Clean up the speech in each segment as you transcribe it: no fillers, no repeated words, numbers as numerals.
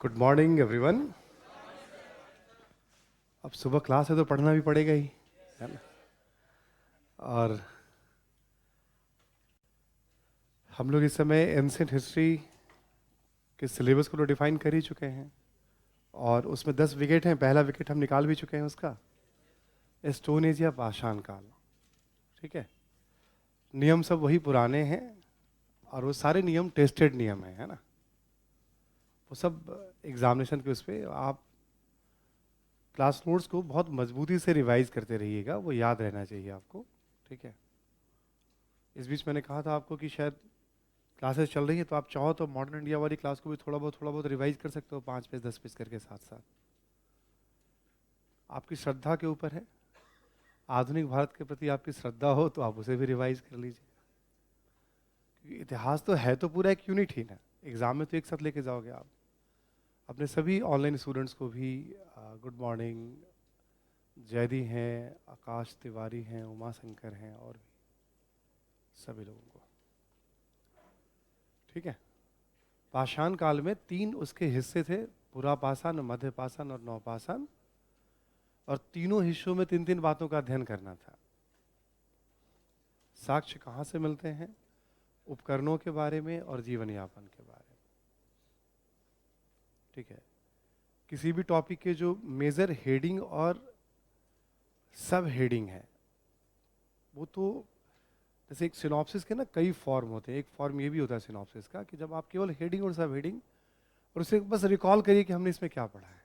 Good morning everyone. अब सुबह class है तो पढ़ना भी पड़ेगा ही, है ना। और हम लोग इस समय एंशिएंट हिस्ट्री के सिलेबस को तो डिफाइन कर ही चुके हैं, और उसमें 10 विकेट हैं। पहला विकेट हम निकाल भी चुके हैं उसका, स्टोन एज या पाषाण काल। ठीक है, नियम सब वही पुराने हैं, और वो सारे नियम टेस्टेड नियम है ना। वो सब एग्जामिनेशन के उस पर आप क्लास नोट्स को बहुत मजबूती से रिवाइज करते रहिएगा, वो याद रहना चाहिए आपको। ठीक है, इस बीच मैंने कहा था आपको कि शायद क्लासेस चल रही है तो आप चाहो तो मॉडर्न इंडिया वाली क्लास को भी थोड़ा बहुत रिवाइज कर सकते हो, 5 पेज 10 पेज करके साथ साथ। आपकी श्रद्धा के ऊपर है, आधुनिक भारत के प्रति आपकी श्रद्धा हो तो आप उसे भी रिवाइज कर लीजिए, क्योंकि इतिहास तो है तो पूरा एक यूनिट ही ना। एग्जाम में तो एक साथ लेके जाओगे आप। अपने सभी ऑनलाइन स्टूडेंट्स को भी गुड मॉर्निंग। जयदी हैं, आकाश तिवारी हैं, उमा शंकर हैं, और भी सभी लोगों को। ठीक है, पाषाण काल में 3 उसके हिस्से थे, पुरापाषाण, मध्यपाषाण और नवपाषाण, और तीनों हिस्सों में 3-3 बातों का अध्ययन करना था। साक्ष्य कहाँ से मिलते हैं, उपकरणों के बारे में और जीवन यापन के बारे में। ठीक है, किसी भी टॉपिक के जो मेजर हेडिंग और सब हेडिंग है, वो तो जैसे एक सिनॉप्सिस के ना कई फॉर्म होते हैं। एक फॉर्म ये भी होता है सिनॉप्सिस का कि जब आप केवल हेडिंग और सब हेडिंग, और उसे बस रिकॉल करिए कि हमने इसमें क्या पढ़ा है।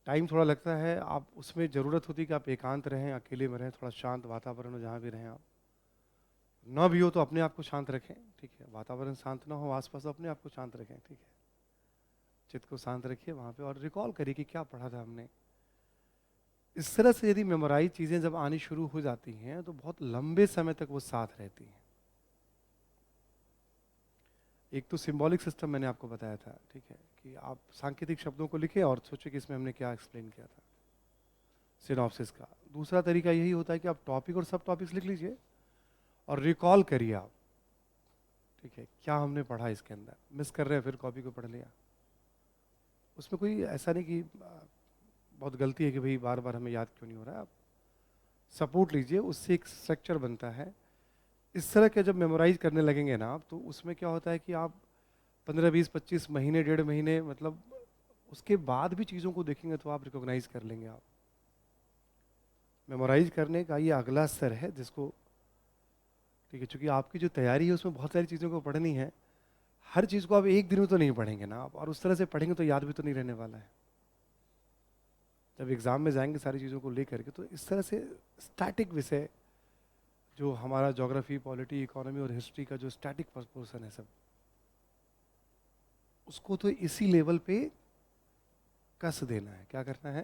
टाइम थोड़ा लगता है, आप उसमें ज़रूरत होती है कि आप एकांत रहें, अकेले में रहें, थोड़ा शांत वातावरण हो, जहाँ भी रहें आप। ना भी हो तो अपने आप को शांत रखें। ठीक है, वातावरण शांत ना हो आसपास तो अपने आप को शांत रखें। ठीक है, चित्त को शांत रखिए वहाँ पे, और रिकॉल करिए कि क्या पढ़ा था हमने। इस तरह से यदि मेमोराइज चीज़ें जब आनी शुरू हो जाती हैं तो बहुत लंबे समय तक वो साथ रहती हैं। एक तो सिंबॉलिक सिस्टम मैंने आपको बताया था, ठीक है, कि आप सांकेतिक शब्दों को लिखें और सोचें कि इसमें हमने क्या एक्सप्लेन किया था, सिनॉप्सिस का। दूसरा तरीका यही होता है कि आप टॉपिक और सब टॉपिक्स लिख लीजिए और रिकॉल करिए आप। ठीक है, क्या हमने पढ़ा इसके अंदर, मिस कर रहे हैं फिर कॉपी को पढ़ लिया। उसमें कोई ऐसा नहीं कि बहुत गलती है कि भाई बार बार हमें याद क्यों नहीं हो रहा है। आप सपोर्ट लीजिए, उससे एक स्ट्रक्चर बनता है। इस तरह के जब मेमोराइज करने लगेंगे ना आप, तो उसमें क्या होता है कि आप 15-20-25 महीने, 1.5 महीने, मतलब उसके बाद भी चीज़ों को देखेंगे तो आप रिकॉग्नाइज कर लेंगे। आप मेमोराइज करने का ये अगला स्तर है जिसको, ठीक है, क्योंकि आपकी जो तैयारी है उसमें बहुत सारी चीज़ों को पढ़नी है। हर चीज़ को आप एक दिन में तो नहीं पढ़ेंगे ना आप, और उस तरह से पढ़ेंगे तो याद भी तो नहीं रहने वाला है। जब एग्जाम में जाएंगे सारी चीज़ों को लेकर के, तो इस तरह से स्टैटिक विषय जो हमारा ज्योग्राफी, पॉलिटी, इकोनॉमी और हिस्ट्री का जो स्टैटिक पोर्शन है सब, उसको तो इसी लेवल पे कस देना है। क्या करना है,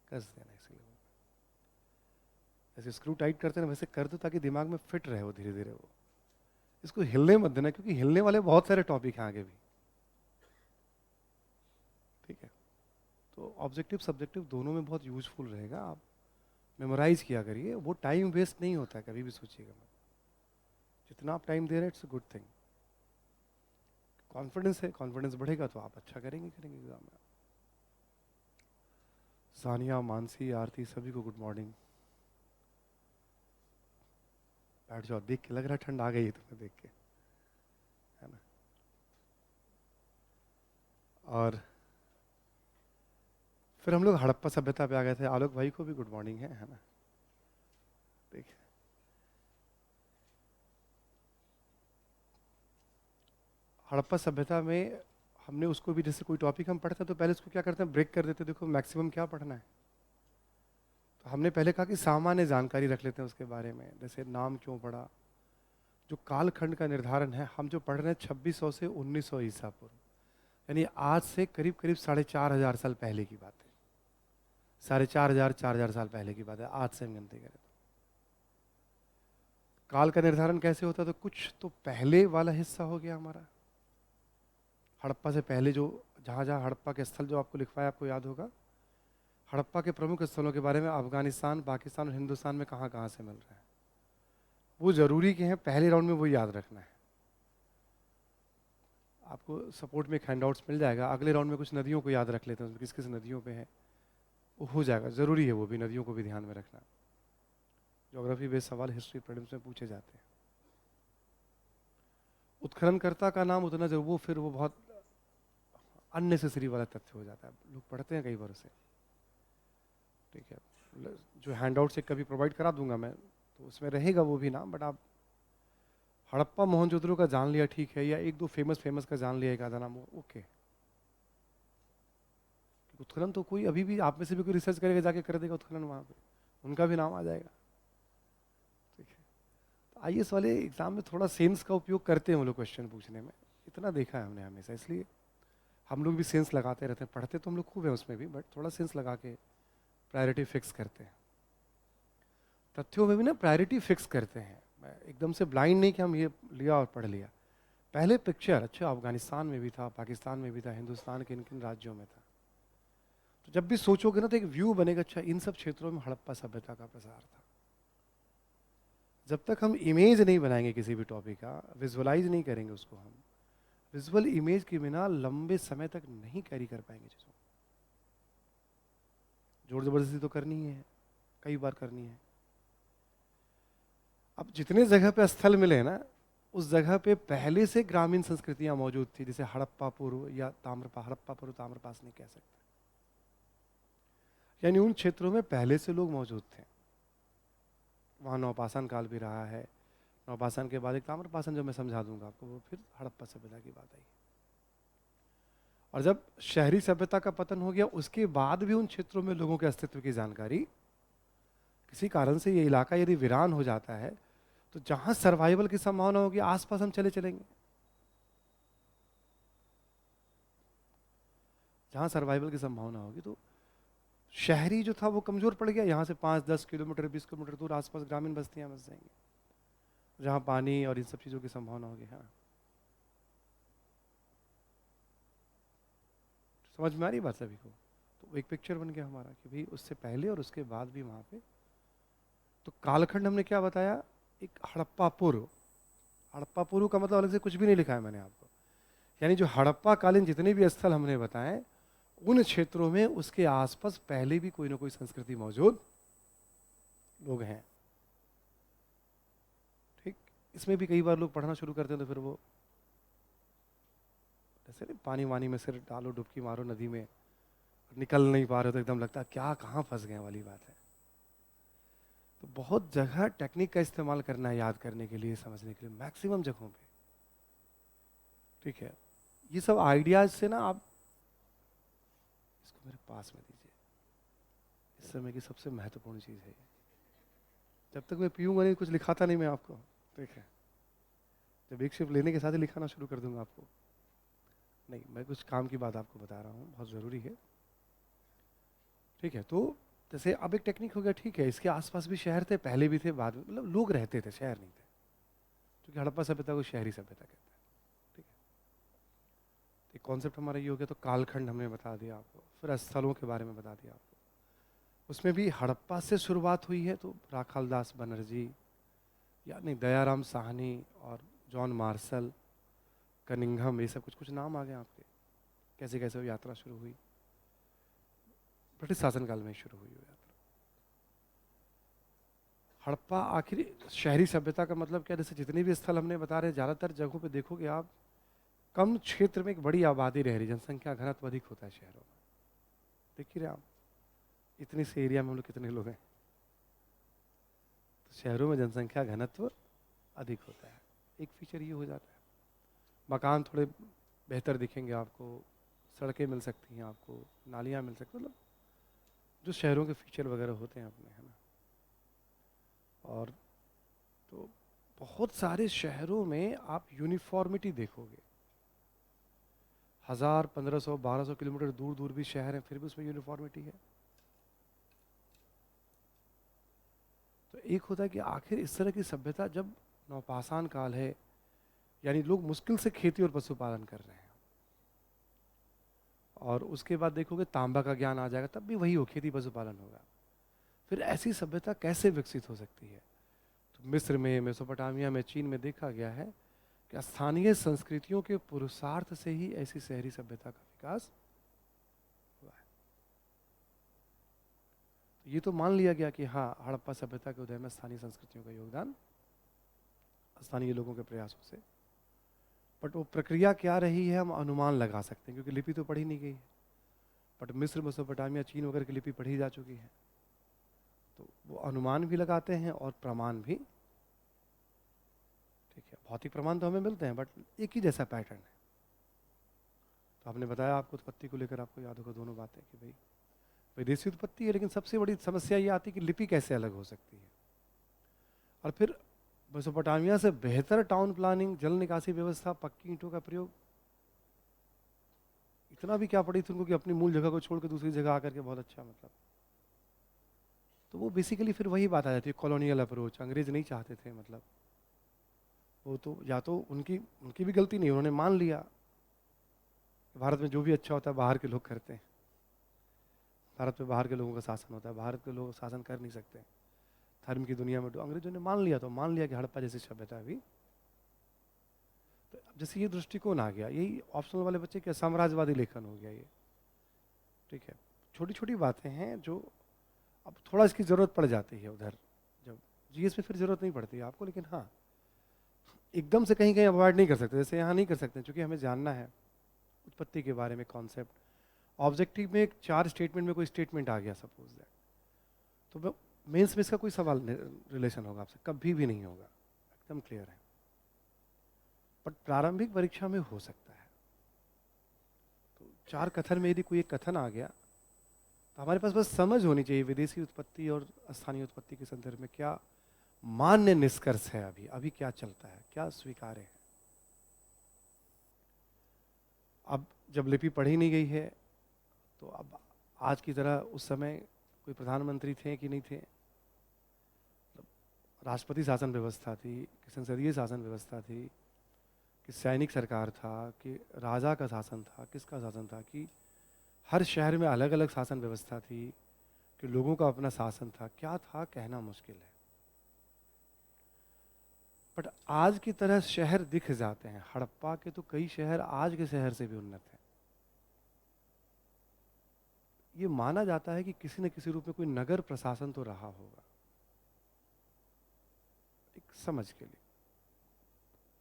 कस देना है इसी लेवल पे। जैसे स्क्रू टाइट करते हैं ना, वैसे कर दो ताकि दिमाग में फिट रहे वो धीरे धीरे। वो इसको हिलने मत देना, क्योंकि हिलने वाले बहुत सारे टॉपिक हैं आगे भी। ठीक है, तो ऑब्जेक्टिव सब्जेक्टिव दोनों में बहुत यूजफुल रहेगा। आप मेमोराइज किया करिए, वो टाइम वेस्ट नहीं होता है, कभी भी सोचिएगा मत। जितना आप टाइम दे रहे हैं it's a good thing. Confidence है, कॉन्फिडेंस बढ़ेगा तो आप अच्छा करेंगे एग्जाम में। सानिया, मानसी, आरती, सभी को गुड मॉर्निंग। बैठ जाओ, देख के लग रहा है ठंड आ गई है तुम्हें देख के, है ना। और फिर हम लोग हड़प्पा सभ्यता पे आ गए थे। आलोक भाई को भी गुड मॉर्निंग है ना। देखिए, हड़प्पा सभ्यता में हमने उसको भी, जैसे कोई टॉपिक हम पढ़ते हैं तो पहले उसको क्या करते हैं, ब्रेक कर देते हैं। देखो मैक्सिमम क्या पढ़ना है, तो हमने पहले कहा कि सामान्य जानकारी रख लेते हैं उसके बारे में। जैसे नाम क्यों पढ़ा, जो कालखंड का निर्धारण है, हम जो पढ़ रहे हैं 2600 से 1900 ईसा पूर्व, यानी आज से करीब करीब 4500 साल पहले की बात है। 4500 4000 साल पहले की बात है, आज से हम गिनती करें तो। काल का निर्धारण कैसे होता है, तो कुछ तो पहले वाला हिस्सा हो गया हमारा, हड़प्पा से पहले जो, जहाँ जहाँ हड़प्पा के स्थल जो आपको लिखवाया, आपको याद होगा, हड़प्पा के प्रमुख स्थलों के बारे में अफगानिस्तान, पाकिस्तान और हिंदुस्तान में कहाँ कहाँ से मिल रहा है, वो जरूरी के हैं, पहले राउंड में वो याद रखना है। आपको सपोर्ट में एक हैंडआउट्स मिल जाएगा, अगले राउंड में कुछ नदियों को याद रख लेते हैं, किस किस नदियों पे है वो हो जाएगा, ज़रूरी है वो भी, नदियों को भी ध्यान में रखना। ज्योग्राफी बेस्ड सवाल हिस्ट्री प्रीलिम्स में पूछे जाते हैं। उत्खननकर्ता का नाम उतना जरूर, वो फिर वो बहुत अननेसेसरी वाला तथ्य हो जाता है, लोग पढ़ते हैं कई बार उसे, ठीक है। जो हैंडआउट से कभी प्रोवाइड करा दूंगा मैं, तो उसमें रहेगा वो भी नाम, बट आप हड़प्पा मोहनजोदड़ो का जान लिया ठीक है, या एक दो फेमस का जान लिया एक आधा नाम, ओके। उत्खनन तो कोई अभी भी आप में से भी कोई रिसर्च करेगा जाके कर देगा उत्खनन, वहाँ पे उनका भी नाम आ जाएगा, ठीक है। तो आईएएस वाले एग्जाम में थोड़ा सेंस का उपयोग करते हैं वो लोग क्वेश्चन पूछने में, इतना देखा है हमने हमेशा, इसलिए हम लोग भी सेंस लगाते रहते हैं, पढ़ते तो हम लोग खूब है उसमें भी, बट थोड़ा सेंस लगा के प्रायोरिटी फिक्स करते हैं। तथ्यों में भी ना प्रायोरिटी फिक्स करते हैं, एकदम से ब्लाइंड नहीं कि हम ये लिया और पढ़ लिया, पहले पिक्चर, अच्छा अफगानिस्तान में भी था, पाकिस्तान में भी था, हिंदुस्तान के इन किन राज्यों में था, तो जब भी सोचोगे ना तो एक व्यू बनेगा, अच्छा इन सब क्षेत्रों में हड़प्पा सभ्यता का प्रसार था। जब तक हम इमेज नहीं बनाएंगे किसी भी टॉपिक का, विजुअलाइज नहीं करेंगे उसको, हम विजुअल इमेज के बिना लंबे समय तक नहीं कैरी कर पाएंगे चीज़ों, जोर जबरदस्ती तो करनी ही है, कई बार करनी है। अब जितने जगह पे स्थल मिले ना, उस जगह पे पहले से ग्रामीण संस्कृतियां मौजूद थी, जैसे हड़प्पा पूर्व या हड़प्पा पूर्व ताम्रपास नहीं कह सकते, यानी उन क्षेत्रों में पहले से लोग मौजूद थे। वहाँ नौपाषाण काल भी रहा है, नौपाषाण के बाद एक ताम्रपाषाण जो मैं समझा दूंगा आपको, वो फिर हड़प्पा सभ्यता की बात आई। और जब शहरी सभ्यता का पतन हो गया, उसके बाद भी उन क्षेत्रों में लोगों के अस्तित्व की जानकारी, किसी कारण से ये इलाका यदि वीरान हो जाता है, तो जहां सर्वाइवल की संभावना होगी आसपास हम चले चलेंगे, जहां सर्वाइवल की संभावना होगी। तो शहरी जो था वो कमजोर पड़ गया, यहाँ से 5-10 किलोमीटर 20 किलोमीटर दूर आसपास ग्रामीण बस्तियां बस जाएंगी, जहाँ पानी और इन सब चीज़ों की संभावना होगी। हाँ, समझ में आ रही बात सभी को? तो एक पिक्चर बन गया हमारा कि भाई उससे पहले और उसके बाद भी वहाँ पे। तो कालखंड हमने क्या बताया, एक हड़प्पा पूर्व, हड़प्पा पूर्व का मतलब अलग से कुछ भी नहीं लिखा है मैंने आपको, यानी जो हड़प्पा कालीन जितने भी स्थल हमने बताए, उन क्षेत्रों में उसके आसपास पहले भी कोई ना कोई संस्कृति मौजूद लोग हैं, ठीक। इसमें भी कई बार लोग पढ़ना शुरू करते हैं तो फिर वो जैसे नहीं, पानी वानी में सिर डालो, डुबकी मारो नदी में, निकल नहीं पा रहे तो एकदम लगता है क्या कहाँ फंस गए वाली बात है। तो बहुत जगह टेक्निक का इस्तेमाल करना है याद करने के लिए, समझने के लिए, मैक्सिमम जगहों पे, ठीक है। ये सब आइडियाज से ना आप इसको मेरे पास में दीजिए, इस समय की सबसे महत्वपूर्ण चीज़ है ये। जब तक मैं पीऊँगा नहीं कुछ लिखाता नहीं मैं आपको, ठीक है। जब एक शिफ्ट लेने के साथ ही लिखाना शुरू कर दूंगा आपको, नहीं, मैं कुछ काम की बात आपको बता रहा हूँ, बहुत ज़रूरी है, ठीक है। तो जैसे अब एक टेक्निक हो गया, ठीक है, इसके आसपास भी शहर थे, पहले भी थे, बाद में, मतलब लोग रहते थे, शहर नहीं थे, क्योंकि हड़प्पा सभ्यता को शहरी सभ्यता कहते हैं, ठीक है। एक कॉन्सेप्ट हमारा ये हो गया। तो कालखंड हमने बता दिया आपको, फिर स्थलों के बारे में बता दिया आपको, उसमें भी हड़प्पा से शुरुआत हुई है, तो राखालदास बनर्जी, यानी दयाराम साहनी और जॉन मार्शल, कनिंघम, ये सब कुछ कुछ नाम आ गए आपके, कैसे कैसे वो यात्रा शुरू हुई, ब्रिटिश शासनकाल में शुरू हुई वो यात्रा। हड़प्पा आखिर शहरी सभ्यता का मतलब क्या, जैसे जितने भी स्थल हमने बता रहे, ज़्यादातर जगहों पे देखोगे आप, कम क्षेत्र में एक बड़ी आबादी रह रही, जनसंख्या घनत्व अधिक होता है शहरों में, देख ही रहे आप, इतनी से एरिया में हम लोग कितने लोग हैं, तो शहरों में जनसंख्या घनत्व अधिक होता है, एक फीचर ये हो जाता है। मकान थोड़े बेहतर दिखेंगे आपको, सड़कें मिल सकती हैं आपको, नालियाँ मिल सकती, मतलब जो शहरों के फीचर वगैरह होते हैं अपने, है ना। और तो बहुत सारे शहरों में आप यूनिफॉर्मिटी देखोगे, 1000, 1500, 1200 किलोमीटर दूर दूर भी शहर हैं, फिर भी उसमें यूनिफॉर्मिटी है। तो एक होता है कि आखिर इस तरह की सभ्यता, जब नौपाषाण काल है, यानी लोग मुश्किल से खेती और पशुपालन कर रहे हैं, और उसके बाद देखोगे तांबा का ज्ञान आ जाएगा, तब भी वही हो, खेती पशुपालन होगा। फिर ऐसी सभ्यता कैसे विकसित हो सकती है? तो मिस्र में, मेसोपोटामिया में, चीन में देखा गया है कि स्थानीय संस्कृतियों के पुरुषार्थ से ही ऐसी शहरी सभ्यता का विकास हुआ है। तो ये तो मान लिया गया कि हाँ, हड़प्पा सभ्यता के उदय में स्थानीय संस्कृतियों का योगदान, स्थानीय लोगों के प्रयासों से। बट वो प्रक्रिया क्या रही है हम अनुमान लगा सकते हैं, क्योंकि लिपि तो पढ़ी नहीं गई है। बट मिस्र, मेसोपोटामिया, चीन वगैरह की लिपि पढ़ी जा चुकी है, तो वो अनुमान भी लगाते हैं और प्रमाण भी। ठीक है, भौतिक प्रमाण तो हमें मिलते हैं, बट एक ही जैसा पैटर्न है। तो आपने बताया, आपको उत्पत्ति को लेकर आपको याद होगा दोनों बातें कि भाई विदेशी उत्पत्ति है, लेकिन सबसे बड़ी समस्या ये आती है कि लिपि कैसे अलग हो सकती है। और फिर मेसोपोटामिया से बेहतर टाउन प्लानिंग, जल निकासी व्यवस्था, पक्की ईंटों का प्रयोग, इतना भी क्या पड़ी थी उनको कि अपनी मूल जगह को छोड़ के दूसरी जगह आकर के बहुत अच्छा, मतलब। तो वो बेसिकली फिर वही बात आ जाती है, कॉलोनियल अप्रोच। अंग्रेज नहीं चाहते थे, मतलब वो तो या तो उनकी उनकी भी गलती नहीं, उन्होंने मान लिया भारत में जो भी अच्छा होता है बाहर के लोग करते हैं। भारत में बाहर के लोगों का शासन होता है, भारत के लोग शासन कर नहीं सकते धर्म की दुनिया में। तो अंग्रेजों ने मान लिया, तो मान लिया कि हड़प्पा जैसी सभ्यता भी। तो जैसे ये दृष्टिकोण आ गया, यही ऑप्शनल वाले बच्चे के साम्राज्यवादी लेखन हो गया ये। ठीक है, छोटी छोटी बातें हैं जो अब थोड़ा इसकी ज़रूरत पड़ जाती है उधर, जब जीएस में फिर ज़रूरत नहीं पड़ती है आपको। लेकिन हाँ, एकदम से कहीं कहीं अवॉइड नहीं कर सकते, जैसे यहाँ नहीं कर सकते, क्योंकि हमें जानना है उत्पत्ति के बारे में कॉन्सेप्ट। ऑब्जेक्टिव में 4 स्टेटमेंट में कोई स्टेटमेंट आ गया सपोज दैट, तो मेंस में इसका कोई सवाल रिलेशन होगा आपसे? कभी भी नहीं होगा, एकदम क्लियर है। बट प्रारंभिक परीक्षा में हो सकता है। तो 4 कथन में यदि कोई एक कथन आ गया, तो हमारे पास बस समझ होनी चाहिए विदेशी उत्पत्ति और स्थानीय उत्पत्ति के संदर्भ में क्या मान्य निष्कर्ष है, अभी अभी क्या चलता है, क्या स्वीकार्य है। अब जब लिपि पढ़ी नहीं गई है, तो अब आज की तरह उस समय कोई प्रधानमंत्री थे कि नहीं थे, राष्ट्रपति शासन व्यवस्था थी कि संसदीय शासन व्यवस्था थी कि सैनिक सरकार था कि राजा का शासन था, किसका शासन था, कि हर शहर में अलग अलग शासन व्यवस्था थी कि लोगों का अपना शासन था, क्या था कहना मुश्किल है। बट आज की तरह शहर दिख जाते हैं, हड़प्पा के तो कई शहर आज के शहर से भी उन्नत हैं। ये माना जाता है कि किसी न किसी रूप में कोई नगर प्रशासन तो रहा होगा, एक समझ के लिए।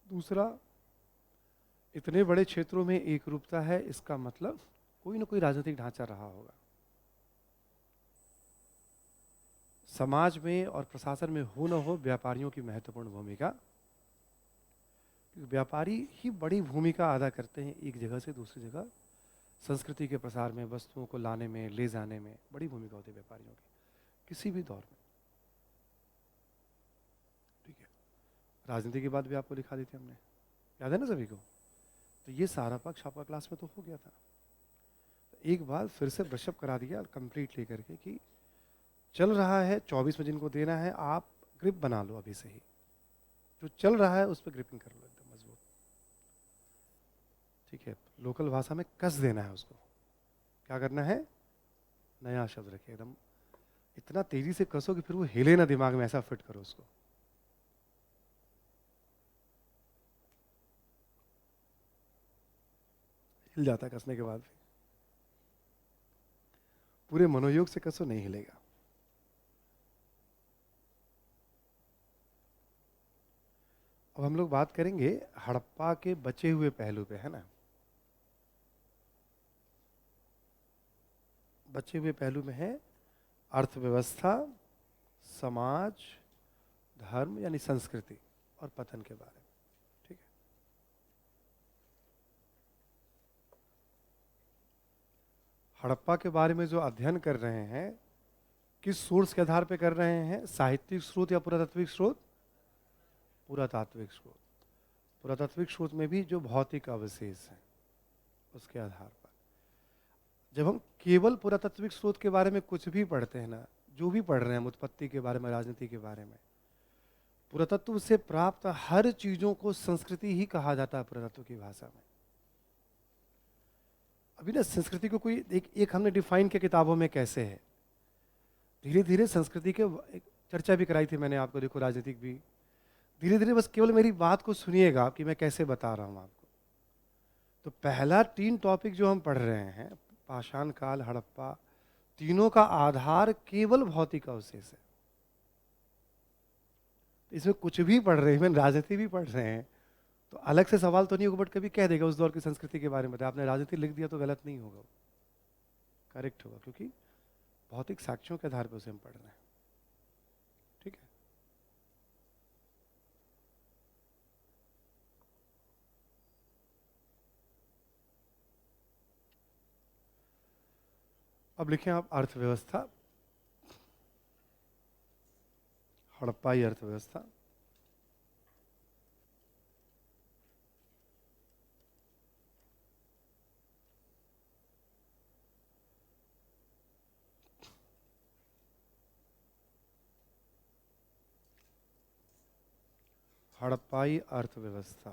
दूसरा, इतने बड़े क्षेत्रों में एक रूपता है, इसका मतलब कोई ना कोई राजनीतिक ढांचा रहा होगा। समाज में और प्रशासन में हो न हो, व्यापारियों की महत्वपूर्ण भूमिका, क्योंकि व्यापारी ही बड़ी भूमिका अदा करते हैं एक जगह से दूसरी जगह संस्कृति के प्रसार में, वस्तुओं को लाने में, ले जाने में बड़ी भूमिका होती है व्यापारियों की, किसी भी दौर में। ठीक है, राजनीति की बात भी आपको दिखा दी थी हमने, याद है ना सभी को? तो ये सारा पक्ष आपका क्लास में तो हो गया था। एक बार फिर से ब्रशअप करा दिया कंप्लीट लेकर के कि चल रहा है 24 में जिनको देना है, आप ग्रिप बना लो अभी से ही, जो चल रहा है उस पर ग्रिपिंग कर लो एकदम मजबूत। ठीक है, लोकल भाषा में कस देना है उसको। क्या करना है? नया शब्द रखिए, एकदम इतना तेजी से कसो कि फिर वो हिले ना दिमाग में, ऐसा फिट करो उसको। हिल जाता है कसने के बाद भी, पूरे मनोयोग से कसो, नहीं हिलेगा। अब हम लोग बात करेंगे हड़प्पा के बचे हुए पहलू पे, है ना। बचे हुए पहलू में है अर्थव्यवस्था, समाज, धर्म यानी संस्कृति और पतन के बारे में। ठीक है, हड़प्पा के बारे में जो अध्ययन कर रहे हैं, किस सोर्स के आधार पे कर रहे हैं? साहित्यिक स्रोत या पुरातात्विक स्रोत? पुरातात्विक स्रोत। पुरातात्विक स्रोत में भी जो भौतिक अवशेष हैं उसके आधार पर। जब हम केवल पुरातात्विक स्रोत के बारे में कुछ भी पढ़ते हैं ना, जो भी पढ़ रहे हैं उत्पत्ति के बारे में, राजनीति के बारे में, पुरातत्व से प्राप्त हर चीजों को संस्कृति ही कहा जाता है पुरातत्व की भाषा में। अभी ना संस्कृति को कोई एक हमने डिफाइन किया किताबों में कैसे है, धीरे धीरे संस्कृति के एक चर्चा भी कराई थी मैंने आपको, देखो राजनीतिक भी, धीरे धीरे बस केवल मेरी बात को सुनिएगा कि मैं कैसे बता रहा हूँ आपको। तो पहला 3 टॉपिक जो हम पढ़ रहे हैं, पाषाण काल, हड़प्पा, तीनों का आधार केवल भौतिक अवशेष है। इसमें कुछ भी पढ़ रहे हैं, इवन राजनीति भी पढ़ रहे हैं, तो अलग से सवाल तो नहीं होगा, बट कभी कह देगा उस दौर की संस्कृति के बारे में बताया, आपने राजनीति लिख दिया तो गलत नहीं होगा, करेक्ट होगा, क्योंकि भौतिक साक्ष्यों के आधार पर उसे हम पढ़ रहे हैं। ठीक है, अब लिखें आप अर्थव्यवस्था, हड़प्पाई अर्थव्यवस्था। हड़प्पाई अर्थव्यवस्था।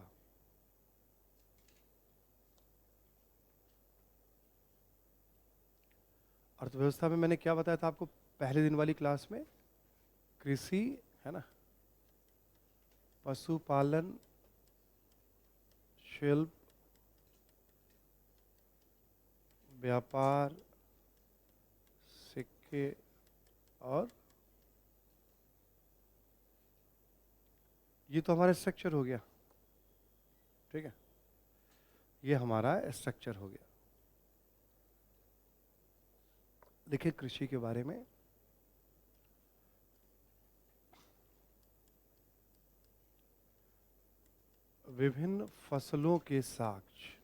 अर्थव्यवस्था में मैंने क्या बताया था आपको पहले दिन वाली क्लास में? कृषि है ना, पशुपालन, शिल्प, व्यापार, सिक्के और ये तो हमारा स्ट्रक्चर हो गया। ठीक है, ये हमारा स्ट्रक्चर हो गया। देखिए कृषि के बारे में, विभिन्न फसलों के साक्ष्य।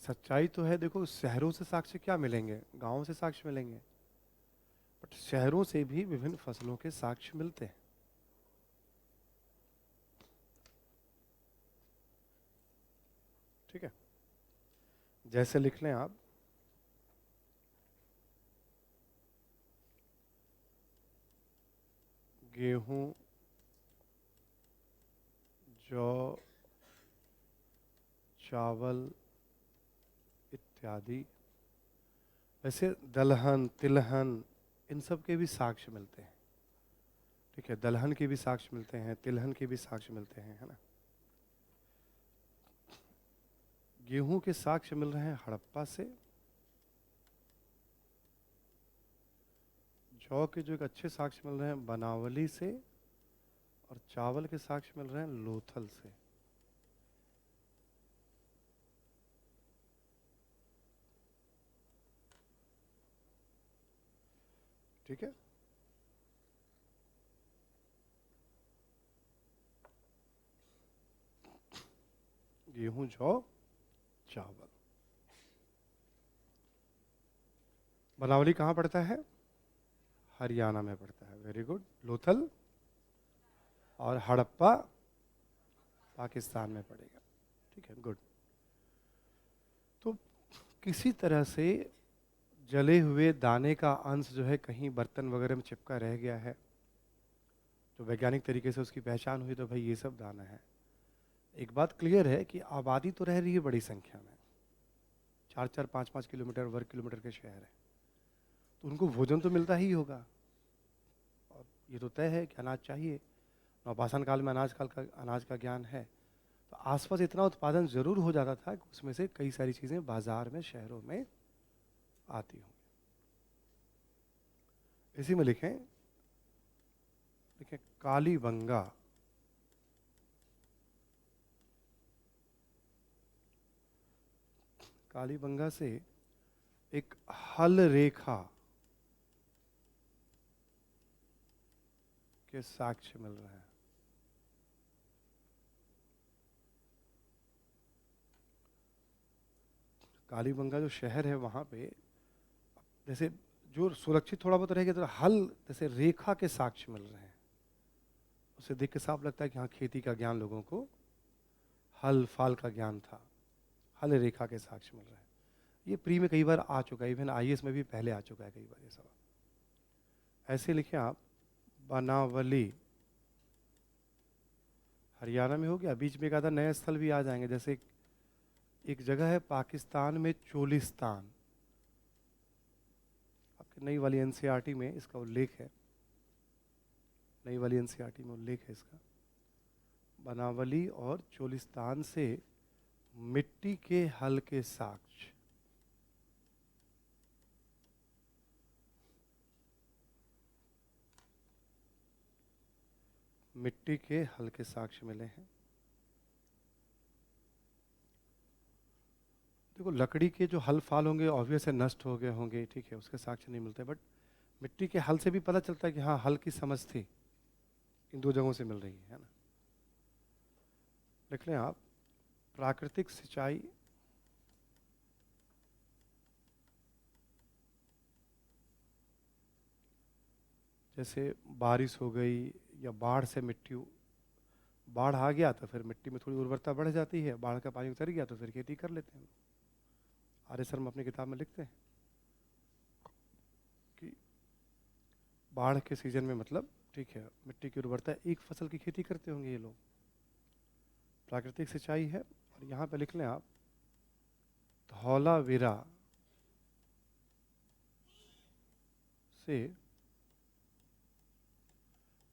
सच्चाई तो है, देखो शहरों से साक्ष्य क्या मिलेंगे, गांवों से साक्ष्य मिलेंगे, बट शहरों से भी विभिन्न फसलों के साक्ष्य मिलते हैं। ठीक है, जैसे लिख लें आप, गेहूं, जौ, चावल इत्यादि। वैसे दलहन, तिलहन, इन सब के भी साक्ष्य मिलते हैं। ठीक है, दलहन के भी साक्ष्य मिलते हैं, तिलहन के भी साक्ष्य मिलते हैं, है ना। गेहूं के साक्ष्य मिल रहे हैं हड़प्पा से, जौ के जो एक अच्छे साक्ष्य मिल रहे हैं बनावली से, और चावल के साक्ष्य मिल रहे हैं लोथल से। ठीक है, गेहूं, जौ, चावल। बनावली कहाँ पड़ता है? हरियाणा में पड़ता है, वेरी गुड। लोथल और हड़प्पा पाकिस्तान में पड़ेगा। ठीक है, गुड। तो किसी तरह से जले हुए दाने का अंश जो है कहीं बर्तन वगैरह में चिपका रह गया है, तो वैज्ञानिक तरीके से उसकी पहचान हुई, तो भाई ये सब दाना है। एक बात क्लियर है कि आबादी तो रह रही है बड़ी संख्या में, 4-4, 5-5 किलोमीटर वर्ग किलोमीटर के शहर है, तो उनको भोजन तो मिलता ही होगा, और ये तो तय है कि अनाज चाहिए। नवपाषाण काल में अनाज का ज्ञान है, तो आसपास इतना उत्पादन जरूर हो जाता था कि उसमें से कई सारी चीजें बाजार में, शहरों में आती होंगी। इसी में लिखें, कालीबंगा। कालीबंगा से एक हल रेखा के साक्ष्य मिल रहे हैं। कालीबंगा जो शहर है वहां पे, जैसे जो सुरक्षित थोड़ा बहुत रहेगा, तो हल जैसे रेखा के साक्ष्य मिल रहे हैं। उसे देख के साफ लगता है कि हाँ, खेती का ज्ञान लोगों को, हल फाल का ज्ञान था। हल रेखा के साक्ष्य मिल रहे हैं। ये प्री में कई बार आ चुका है, इवन आईएएस में भी पहले आ चुका है कई बार ये सवाल। ऐसे लिखें आप, बनावली हरियाणा में हो गया, बीच में एक आधा नए स्थल भी आ जाएंगे, जैसे एक जगह है पाकिस्तान में चोलिस्तान, आपकी नई वाली एनसीईआरटी में इसका उल्लेख है, नई वाली एनसीईआरटी में उल्लेख है इसका। बनावली और चोलिस्तान से मिट्टी के हल्के साक्ष्य, मिट्टी के हल्के साक्ष्य मिले हैं। देखो लकड़ी के जो हल फाल होंगे ऑब्वियस है नष्ट हो गए होंगे, ठीक है, उसके साक्ष्य नहीं मिलते, बट मिट्टी के हल से भी पता चलता है कि हाँ हल की समझ थी, इन दो जगहों से मिल रही है ना। लिख लें आप, प्राकृतिक सिंचाई जैसे बारिश हो गई या बाढ़ से मिट्टी, बाढ़ आ गया तो फिर मिट्टी में थोड़ी उर्वरता बढ़ जाती है, बाढ़ का पानी उतर गया तो फिर खेती कर लेते हैं। आर्य शर्मा अपनी किताब में लिखते हैं कि बाढ़ के सीजन में मतलब ठीक है मिट्टी की उर्वरता, एक फसल की खेती करते होंगे ये लोग, प्राकृतिक सिंचाई है। और यहाँ पे लिख लें आप, धौलावीरा से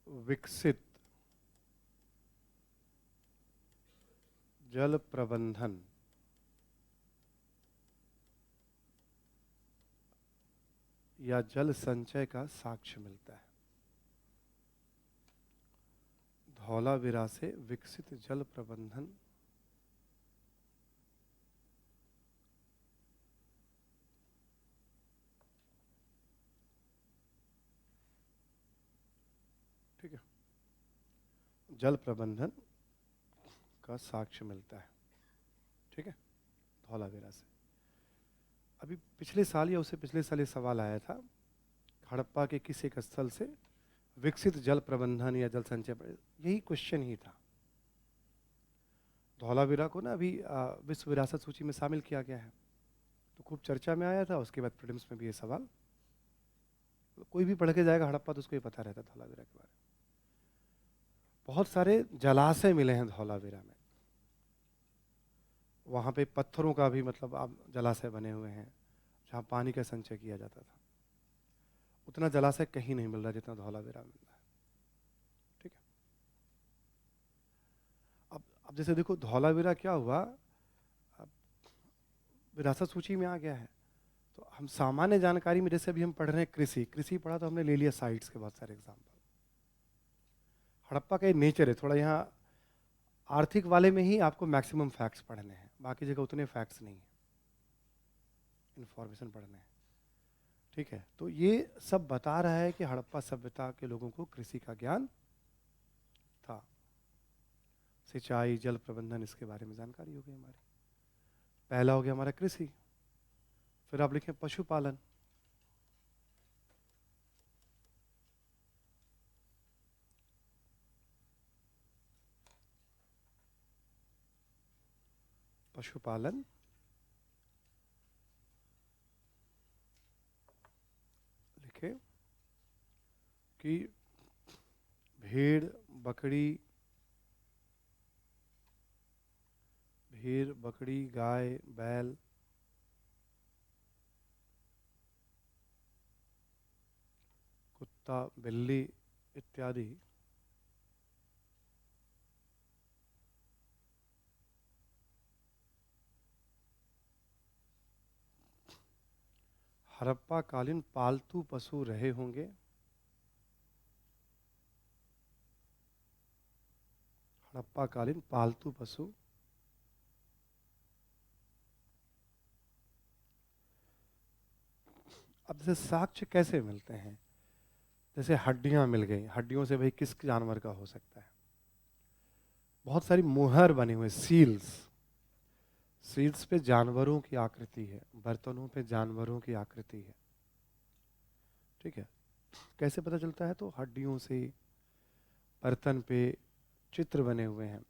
विकसित जल प्रबंधन या जल संचय का साक्ष्य मिलता है। धौलावीरा से विकसित जल प्रबंधन ठीक है, जल प्रबंधन का साक्ष्य मिलता है, ठीक है, धौलावीरा से। अभी पिछले साल या उससे पिछले साल ये सवाल आया था, हड़प्पा के किस एक स्थल से विकसित जल प्रबंधन या जल संचय, यही क्वेश्चन ही था। धौलावीरा को ना अभी विश्व विरासत सूची में शामिल किया गया है, तो खूब चर्चा में आया था। उसके बाद प्रीलिम्स में भी ये सवाल, कोई भी पढ़ के जाएगा हड़प्पा तो उसको ही पता रहता धौलावीरा के बारे में। बहुत सारे जलाशय मिले हैं धौलावीरा में, वहाँ पे पत्थरों का भी मतलब अब जलाशय बने हुए हैं जहाँ पानी का संचय किया जाता था। उतना जलाशय कहीं नहीं मिल रहा जितना धौलावीरा मिल रहा है, ठीक है। अब जैसे देखो धौलावीरा क्या हुआ, अब विरासत सूची में आ गया है, तो हम सामान्य जानकारी में जैसे अभी हम पढ़ रहे हैं कृषि, कृषि पढ़ा तो हमने ले लिया साइट्स के बहुत सारे एग्जाम्पल। हड़प्पा का नेचर है थोड़ा, यहाँ आर्थिक वाले में ही आपको मैक्सिमम फैक्ट्स पढ़ने हैं, बाकी जगह उतने फैक्ट्स नहीं है, इंफॉर्मेशन पढ़ने हैं, ठीक है। तो ये सब बता रहा है कि हड़प्पा सभ्यता के लोगों को कृषि का ज्ञान था, सिंचाई जल प्रबंधन इसके बारे में जानकारी हो गई हमारी। पहला हो गया हमारा कृषि, फिर आप लिखें पशुपालन, पशुपालन लिखे कि भेड़ बकरी, भेड़ बकरी गाय बैल कुत्ता बिल्ली इत्यादि हड़प्पा कालीन पालतू पशु रहे होंगे। हड़प्पा कालीन पालतू पशु अब जैसे साक्ष्य कैसे मिलते हैं, जैसे हड्डियां मिल गई, हड्डियों से भाई किस जानवर का हो सकता है, बहुत सारी मुहर बनी हुई सील्स, सील्स पे जानवरों की आकृति है, बर्तनों पे जानवरों की आकृति है, ठीक है। कैसे पता चलता है, तो हड्डियों से, बर्तन पे चित्र बने हुए हैं,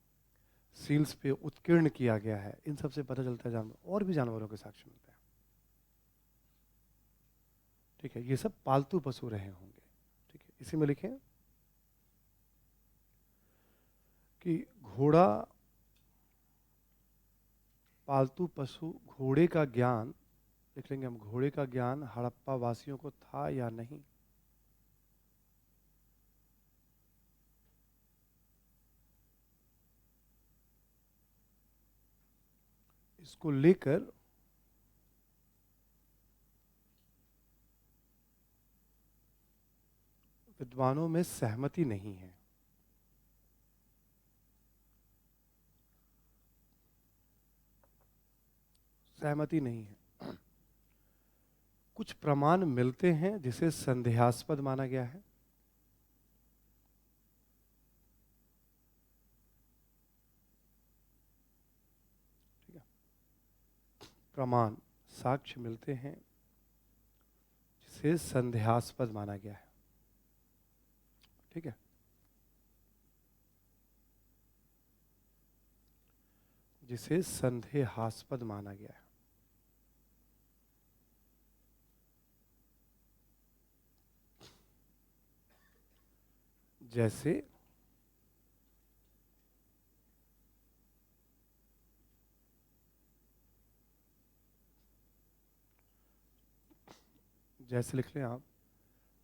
सील्स पे उत्कीर्ण किया गया है, इन सब से पता चलता है जानवर, और भी जानवरों के साक्ष्य मिलते हैं, ठीक है। ये सब पालतू पशु रहे होंगे, ठीक है। इसी में लिखें कि घोड़ा पालतू पशु घोड़े का ज्ञान, देख लेंगे हम, घोड़े का ज्ञान हड़प्पा वासियों को था या नहीं। इसको लेकर विद्वानों में सहमति नहीं है। सहमति नहीं है। कुछ प्रमाण मिलते हैं जिसे संदेहास्पद माना गया है। ठीक है, प्रमाण साक्ष्य मिलते हैं जिसे संदेहास्पद माना गया है। ठीक है, जिसे संदेहास्पद माना गया है। जैसे जैसे लिख लें आप,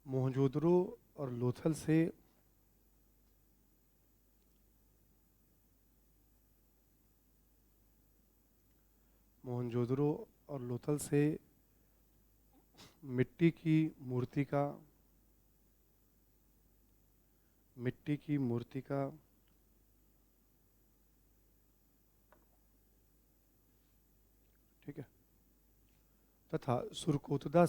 मोहनजोदड़ो और लोथल से मोहनजोदड़ो और लोथल से मिट्टी की मूर्ति का ठीक है, तथा सुरकोतदा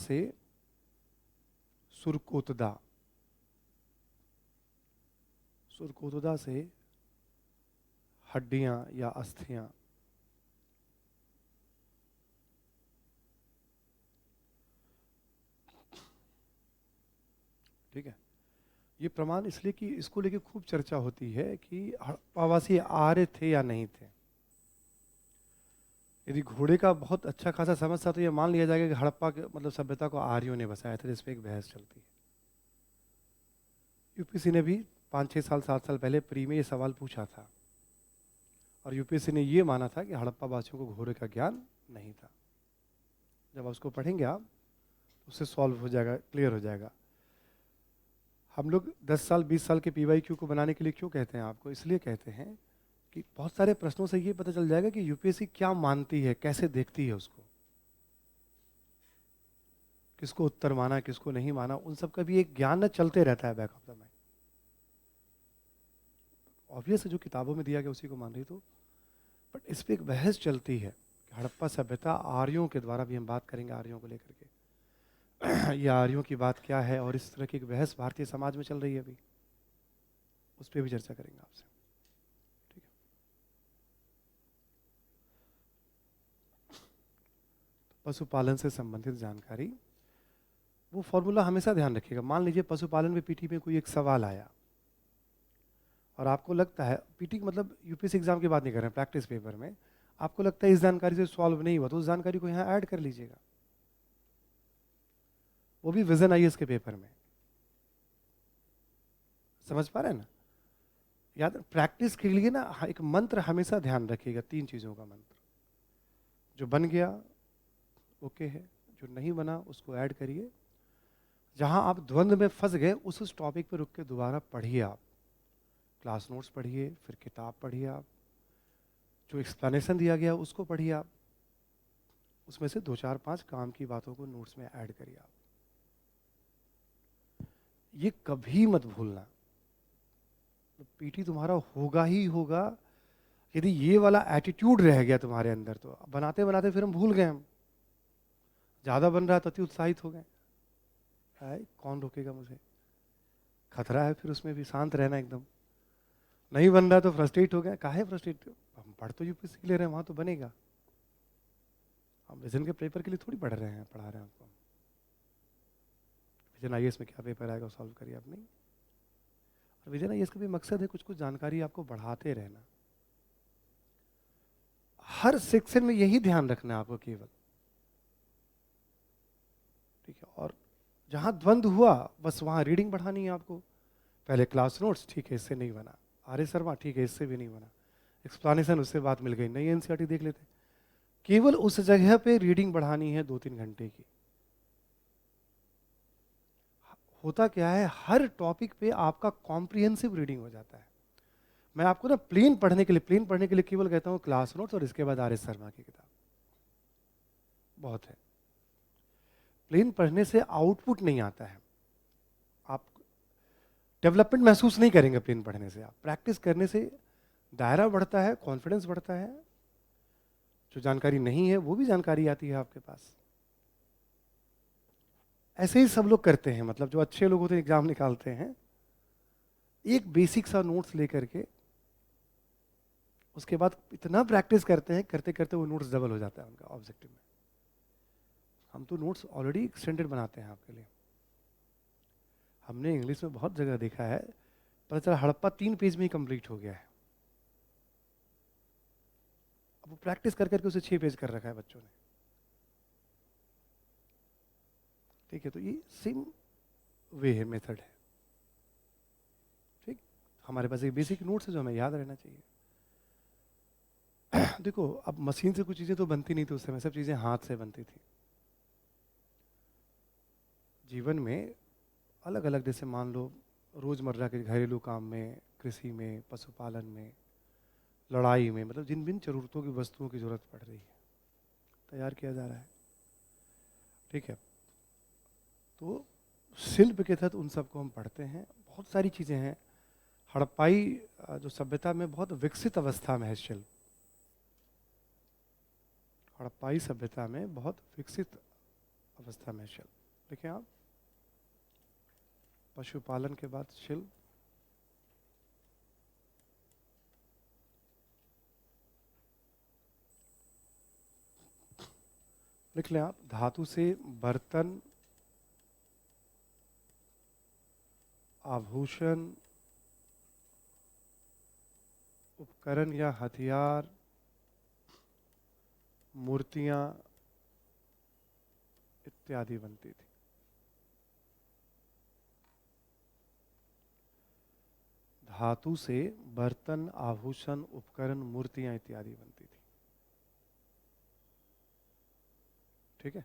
से हड्डियां या अस्थियां, ठीक है। ये प्रमाण इसलिए कि इसको लेके खूब चर्चा होती है कि हड़प्पावासी आर्य थे या नहीं थे। यदि घोड़े का बहुत अच्छा खासा समझ था तो ये मान लिया जाएगा कि हड़प्पा के मतलब सभ्यता को आर्यों ने बसाया था, जिसपे एक बहस चलती है। यूपीएससी ने भी 5-6 साल 7 साल पहले प्री में ये सवाल पूछा था, और यूपीएससी ने ये माना था कि हड़प्पा वासियों को घोड़े का ज्ञान नहीं था। जब आप उसको पढ़ेंगे आप, उससे सॉल्व हो जाएगा, क्लियर हो जाएगा। हम लोग 10 साल 20 साल के पीवाईक्यू को बनाने के लिए क्यों कहते हैं आपको? इसलिए कहते हैं कि बहुत सारे प्रश्नों से ये पता चल जाएगा कि यूपीएससी क्या मानती है, कैसे देखती है उसको, किसको उत्तर माना किसको नहीं माना, उन सब का भी एक ज्ञान न चलते रहता है back of the mind. Obvious है जो किताबों में दिया गया उसी को मान रही, तो बट इस पर एक बहस चलती है कि हड़प्पा सभ्यता आर्यों के द्वारा, भी हम बात करेंगे आर्यों को लेकर के ये आर्यों की बात क्या है, और इस तरह की एक बहस भारतीय समाज में चल रही है अभी, उस पर भी चर्चा करेंगे आपसे। ठीक है, पशुपालन से संबंधित जानकारी, वो फॉर्मूला हमेशा ध्यान रखिएगा। मान लीजिए पशुपालन में पीटी में कोई एक सवाल आया और आपको लगता है, पीटी मतलब यूपीएससी एग्जाम की बात नहीं कर रहे हैं, प्रैक्टिस पेपर में आपको लगता है इस जानकारी से सॉल्व नहीं हुआ, तो उस जानकारी को यहाँ ऐड कर लीजिएगा, वो भी विजन आईएएस के पेपर में। समझ पा रहे हैं ना? याद, प्रैक्टिस के लिए ना एक मंत्र हमेशा ध्यान रखिएगा, 3 चीजों का मंत्र। जो बन गया ओके है, जो नहीं बना उसको ऐड करिए। जहां आप द्वंद्व में फंस गए उस टॉपिक पर रुक के दोबारा पढ़िए, आप क्लास नोट्स पढ़िए, फिर किताब पढ़िए, आप जो एक्सप्लेनेशन दिया गया उसको पढ़िए, आप उसमें से 2-4-5 काम की बातों को नोट्स में ऐड करिए। आप ये कभी मत भूलना, तो पीटी तुम्हारा होगा ही होगा। यदि ये वाला एटीट्यूड रह गया तुम्हारे अंदर, तो बनाते बनाते फिर हम भूल गए, हम ज्यादा बन रहा है तो अति उत्साहित हो गए, कौन रोकेगा मुझे, खतरा है फिर उसमें भी, शांत रहना एकदम। नहीं बन रहा तो फ्रस्ट्रेट हो गए, काहे फ्रस्ट्रेट, हम पढ़ तो यूपीएससी के लिए रहे हैं, वहां तो बनेगा। हम विजन के पेपर के लिए थोड़ी पढ़ा रहे हैं आपको। विजन आईएएस में क्या पेपर आएगा सॉल्व करिए आप, नहीं। और विजन आईएएस का भी मकसद है कुछ जानकारी आपको बढ़ाते रहना। हर सेक्शन में यही ध्यान रखना है आपको केवल, ठीक है। और जहां द्वंद्व हुआ बस वहां रीडिंग बढ़ानी है आपको। पहले क्लास नोट्स, ठीक है इससे नहीं बना, आर्य शर्मा ठीक है इससे भी नहीं बना, एक्सप्लेनेशन उससे बात मिल गई, नहीं एनसीईआरटी देख लेते, केवल उस जगह पे रीडिंग बढ़ानी है 2-3 घंटे की। होता क्या है, हर टॉपिक पे आपका कॉम्प्रिहेंसिव रीडिंग हो जाता है। मैं आपको ना प्लेन पढ़ने के लिए केवल कहता हूँ क्लास नोट्स और इसके बाद आर एस शर्मा की किताब बहुत है। प्लेन पढ़ने से आउटपुट नहीं आता है, आप डेवलपमेंट महसूस नहीं करेंगे प्लेन पढ़ने से। आप प्रैक्टिस करने से दायरा बढ़ता है, कॉन्फिडेंस बढ़ता है, जो जानकारी नहीं है वो भी जानकारी आती है आपके पास। ऐसे ही सब लोग करते हैं, मतलब जो अच्छे लोग होते हैं एग्जाम निकालते हैं, एक बेसिक सा नोट्स लेकर के उसके बाद इतना प्रैक्टिस करते हैं, करते करते वो नोट्स डबल हो जाता है उनका ऑब्जेक्टिव में। हम तो नोट्स ऑलरेडी एक्सटेंडेड बनाते हैं आपके लिए। हमने इंग्लिश में बहुत जगह देखा है, पता चला हड़प्पा 3 पेज में ही कंप्लीट हो गया है। अब वो प्रैक्टिस कर करके उसे 6 पेज कर रखा है बच्चों ने। ठीक है, तो ये सेम वे है, मेथड है। ठीक, हमारे पास एक बेसिक नोट्स है जो हमें याद रहना चाहिए। देखो, अब मशीन से कुछ चीजें तो बनती नहीं थी उस समय, सब चीजें हाथ से बनती थी। जीवन में अलग अलग, जैसे मान लो रोजमर्रा के घरेलू काम में, कृषि में, पशुपालन में, लड़ाई में, मतलब जिन जिन जरूरतों की वस्तुओं की जरूरत पड़ रही है तैयार किया जा रहा है। ठीक है, तो शिल्प के तहत उन सबको हम पढ़ते हैं। बहुत सारी चीजें हैं। हड़प्पाई जो सभ्यता में बहुत विकसित अवस्था में है शिल्प। हड़प्पाई सभ्यता में बहुत विकसित अवस्था में है शिल्प। देखिए आप, पशुपालन के बाद शिल्प, लिख लें आप, धातु से बर्तन, आभूषण, उपकरण या हथियार, मूर्तियां इत्यादि बनती थी। धातु से बर्तन, आभूषण, उपकरण, मूर्तियां इत्यादि बनती थी। ठीक है,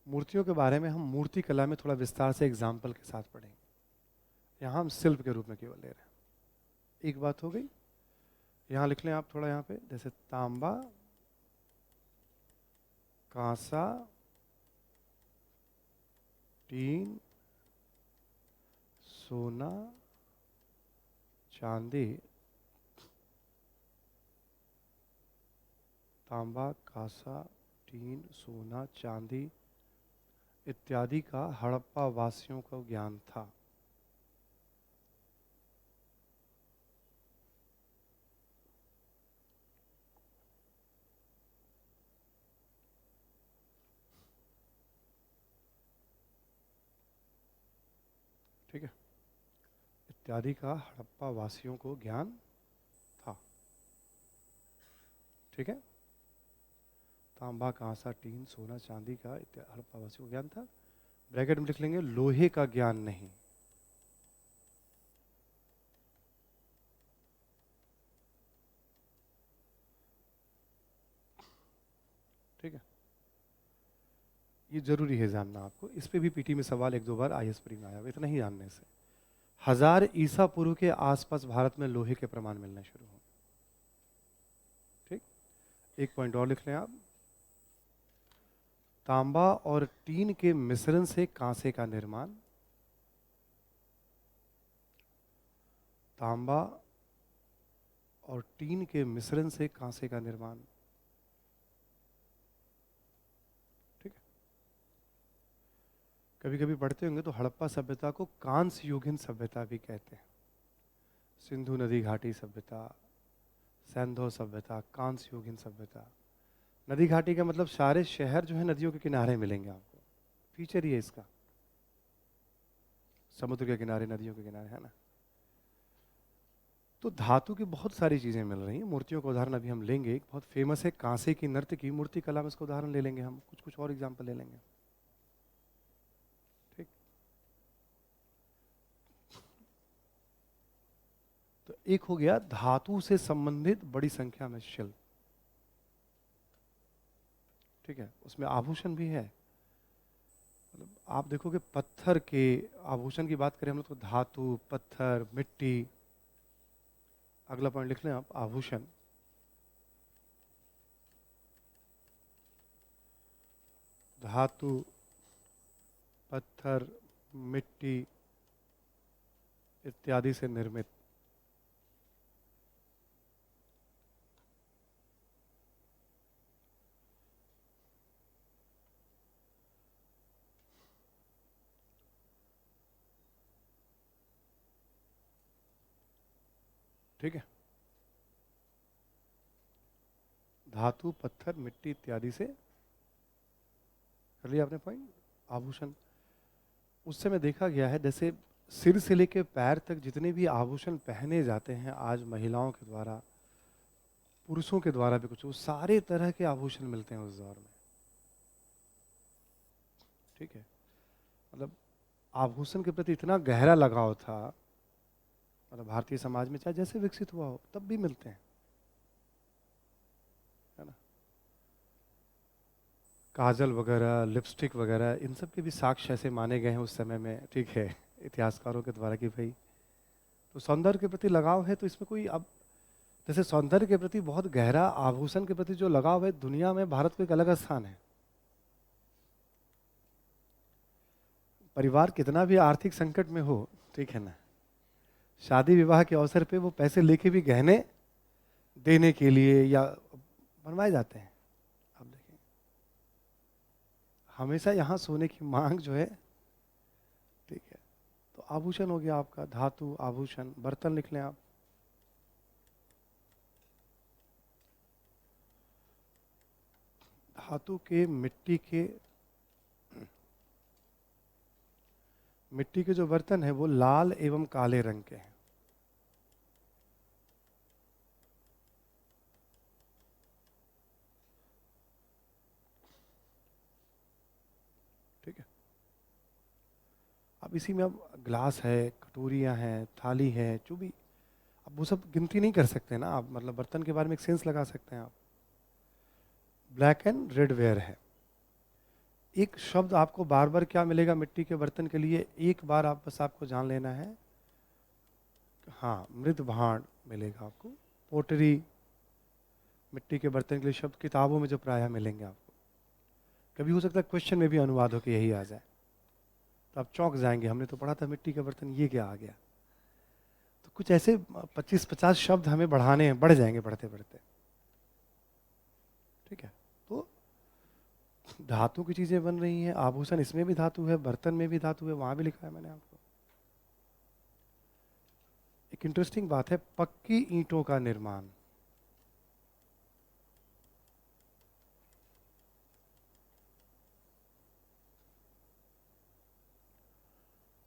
मूर्तियों के बारे में हम मूर्ति कला में थोड़ा विस्तार से एग्जाम्पल के साथ पढ़ेंगे। यहाँ हम शिल्प के रूप में केवल ले रहे हैं। एक बात हो गई। यहाँ लिख लें आप थोड़ा, यहाँ पे जैसे तांबा, कांसा, टीन, सोना, चांदी, तांबा, कांसा, टीन, सोना, चांदी इत्यादि का हड़प्पा वासियों को ज्ञान था। ठीक है, इत्यादि का हड़प्पा वासियों को ज्ञान था। ठीक है, तांबा, कांसा, टीन, सोना, चांदी का हड़प्पा वासियों को ज्ञान था। ब्रैकेट में लिख लेंगे लोहे का ज्ञान नहीं। ठीक है, ये जरूरी है जानना आपको। इस पे भी पीटी में सवाल 1-2 बार आईएएस प्री में आया हुआ, इतना ही जानने से। 1000 ईसा पूर्व के आसपास भारत में लोहे के प्रमाण मिलने शुरू हुए। ठीक, एक पॉइंट और लिख लें आप, तांबा और टीन के मिश्रण से कांसे का निर्माण। तांबा और टीन के मिश्रण से कांसे का निर्माण। ठीक है, कभी कभी पढ़ते होंगे तो हड़प्पा सभ्यता को कांस्य युगीन सभ्यता भी कहते हैं। सिंधु नदी घाटी सभ्यता, सैंधव सभ्यता, कांस्य युगीन सभ्यता। नदी घाटी का मतलब सारे शहर जो है नदियों के किनारे मिलेंगे आपको, फीचर ही है इसका। समुद्र के किनारे, नदियों के किनारे, है ना। तो धातु की बहुत सारी चीजें मिल रही हैं। मूर्तियों का उदाहरण अभी हम लेंगे, एक बहुत फेमस है कांसे की नर्तकी की मूर्ति कला में, इसका उदाहरण ले लेंगे हम। कुछ कुछ और एग्जाम्पल ले लेंगे। ठीक, तो एक हो गया धातु से संबंधित बड़ी संख्या में शिल्प। ठीक है, उसमें आभूषण भी है। मतलब आप देखोगे पत्थर के आभूषण की बात करें हम लोग तो धातु, पत्थर, मिट्टी। अगला पॉइंट लिख लें आप, आभूषण। धातु, पत्थर, मिट्टी इत्यादि से निर्मित। ठीक है, धातु, पत्थर, मिट्टी इत्यादि से, कर लिया आपने पॉइंट। आभूषण उस समय देखा गया है, जैसे सिर से लेकर पैर तक जितने भी आभूषण पहने जाते हैं आज महिलाओं के द्वारा, पुरुषों के द्वारा भी, कुछ वो सारे तरह के आभूषण मिलते हैं उस दौर में। ठीक है, मतलब आभूषण के प्रति इतना गहरा लगाव था, मतलब भारतीय समाज में चाहे जैसे विकसित हुआ हो तब भी मिलते हैं, है ना। काजल वगैरह, लिपस्टिक वगैरह, इन सब के भी साक्ष्य ऐसे माने गए हैं उस समय में, ठीक है, इतिहासकारों के द्वारा कि भाई तो सौंदर्य के प्रति लगाव है। तो इसमें कोई, अब जैसे सौंदर्य के प्रति बहुत गहरा आभूषण के प्रति जो लगाव है, दुनिया में भारत को एक अलग स्थान है। परिवार कितना भी आर्थिक संकट में हो, ठीक है ना, शादी विवाह के अवसर पे वो पैसे लेके भी गहने देने के लिए या बनवाए जाते हैं। आप देखें, हमेशा यहाँ सोने की मांग जो है, ठीक है। तो आभूषण हो गया आपका, धातु, आभूषण। बर्तन लिख लें आप, धातु के, मिट्टी के जो बर्तन है वो लाल एवं काले रंग के हैं। ठीक है, अब इसी में अब ग्लास है, कटोरियां हैं, थाली है, जो भी, अब वो सब गिनती नहीं कर सकते ना आप, मतलब बर्तन के बारे में एक सेंस लगा सकते हैं आप। ब्लैक एंड रेड वेयर है। एक शब्द आपको बार बार क्या मिलेगा मिट्टी के बर्तन के लिए, एक बार आप बस आपको जान लेना है, हाँ, मृद भांड मिलेगा आपको। पोटरी, मिट्टी के बर्तन के लिए शब्द किताबों में जो प्रायः मिलेंगे आपको। कभी हो सकता है क्वेश्चन में भी अनुवाद हो के यही आ जाए, तो आप चौंक जाएंगे, हमने तो पढ़ा था मिट्टी का बर्तन, ये क्या आ गया। तो कुछ ऐसे 25-50 शब्द हमें बढ़ाने हैं, बढ़ जाएंगे पढ़ते पढ़ते। ठीक है, तो धातु की चीजें बन रही हैं, आभूषण इसमें भी धातु है, बर्तन में भी धातु है, वहां भी लिखा है मैंने आपको। एक इंटरेस्टिंग बात है, पक्की ईंटों का निर्माण।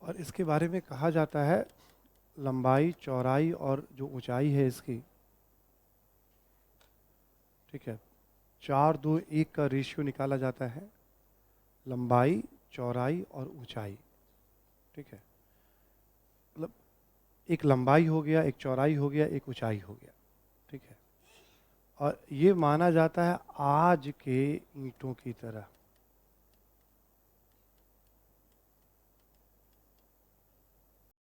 और इसके बारे में कहा जाता है, लंबाई, चौड़ाई और जो ऊंचाई है इसकी, ठीक है, 4:2:1 का रेशियो निकाला जाता है, लंबाई, चौड़ाई और ऊंचाई। ठीक है, मतलब एक लंबाई हो गया, एक चौड़ाई हो गया, एक ऊंचाई हो गया। ठीक है, और ये माना जाता है आज के ईंटों की तरह।